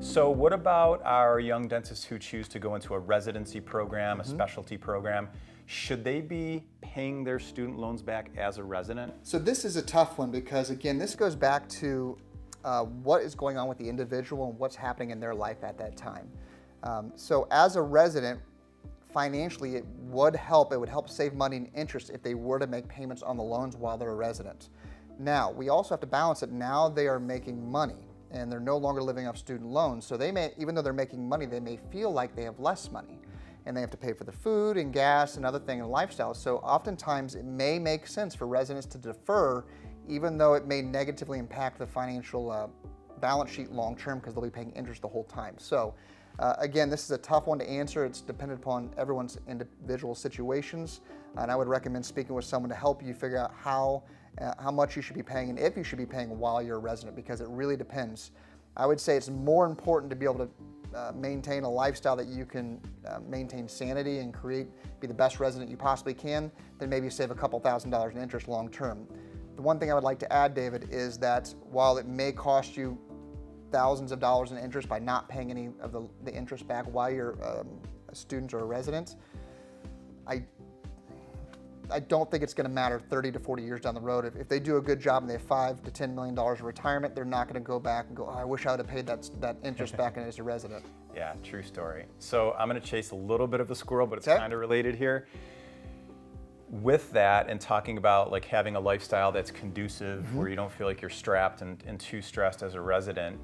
So what about our young dentists who choose to go into a residency program, a specialty program? Should they be paying their student loans back as a resident? So this is a tough one because, again, this goes back to what is going on with the individual and what's happening in their life at that time. So as a resident, financially, it would help save money and interest if they were to make payments on the loans while they're a resident. Now, we also have to balance it. Now they are making money and they're no longer living off student loans. So they may, even though they're making money, they may feel like they have less money and they have to pay for the food and gas and other things and lifestyle. So oftentimes it may make sense for residents to defer, even though it may negatively impact the financial balance sheet long-term because they'll be paying interest the whole time. So again, this is a tough one to answer. It's dependent upon everyone's individual situations. And I would recommend speaking with someone to help you figure out how much you should be paying and if you should be paying while you're a resident, because it really depends. I would say it's more important to be able to maintain a lifestyle that you can maintain sanity and be the best resident you possibly can, than maybe save a couple $1,000s in interest long term. The one thing I would like to add, David, is that while it may cost you thousands of dollars in interest by not paying any of the interest back while you're a student or a resident, I don't think it's going to matter 30 to 40 years down the road. If they do a good job and they have $5 to $10 million of retirement, they're not going to go back and go, oh, I wish I would have paid that interest back as a resident. Yeah, true story. So I'm going to chase a little bit of the squirrel, but it's Okay. kind of related here. With that, and talking about like having a lifestyle that's conducive, where you don't feel like you're strapped and too stressed as a resident,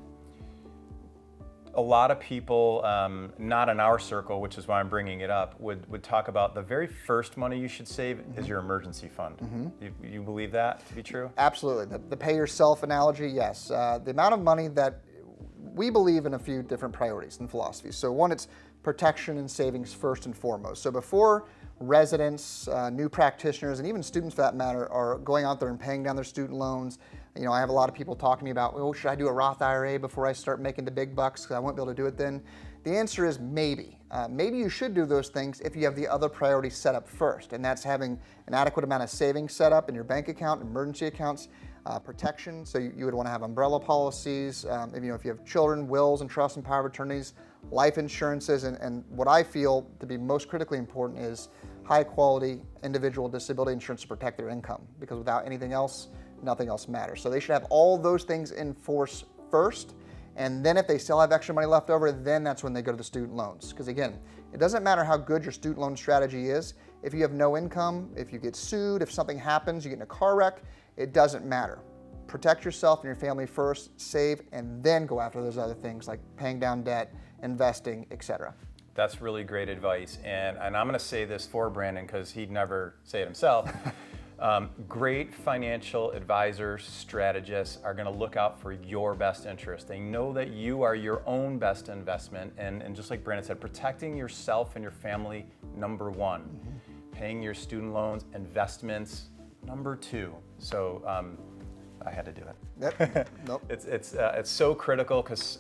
a lot of people, not in our circle, which is why I'm bringing it up, would talk about the very first money you should save is your emergency fund. You believe that to be true? Absolutely. The pay yourself analogy, yes. The amount of money that we believe in a few different priorities and philosophies. So one, it's protection and savings first and foremost. So before residents, new practitioners, and even students for that matter are going out there and paying down their student loans, you know, I have a lot of people talking to me about, oh, should I do a Roth IRA before I start making the big bucks because I won't be able to do it then? The answer is maybe. Maybe you should do those things if you have the other priorities set up first, and that's having an adequate amount of savings set up in your bank account, emergency accounts, protection. So you would want to have umbrella policies, if you have children, wills and trusts and power of attorneys, life insurances, and what I feel to be most critically important is high quality individual disability insurance to protect their income, because without anything else, nothing else matters. So they should have all those things in force first, and then if they still have extra money left over, then that's when they go to the student loans. Because again, it doesn't matter how good your student loan strategy is. If you have no income, if you get sued, if something happens, you get in a car wreck, it doesn't matter. Protect yourself and your family first, save, and then go after those other things like paying down debt, investing, etc. That's really great advice. And I'm going to say this for Brandon because he'd never say it himself. Great financial advisors, strategists are going to look out for your best interest. They know that you are your own best investment. And just like Brandon said, protecting yourself and your family, number one. Paying your student loans, investments, number two. So I had to do it. Yep. Nope. It's so critical because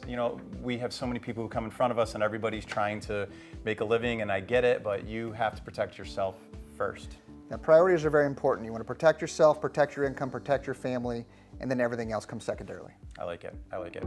we have so many people who come in front of us and everybody's trying to make a living, and I get it, but you have to protect yourself first. Now, priorities are very important. You want to protect yourself, protect your income, protect your family, and then everything else comes secondarily. I like it. I like it.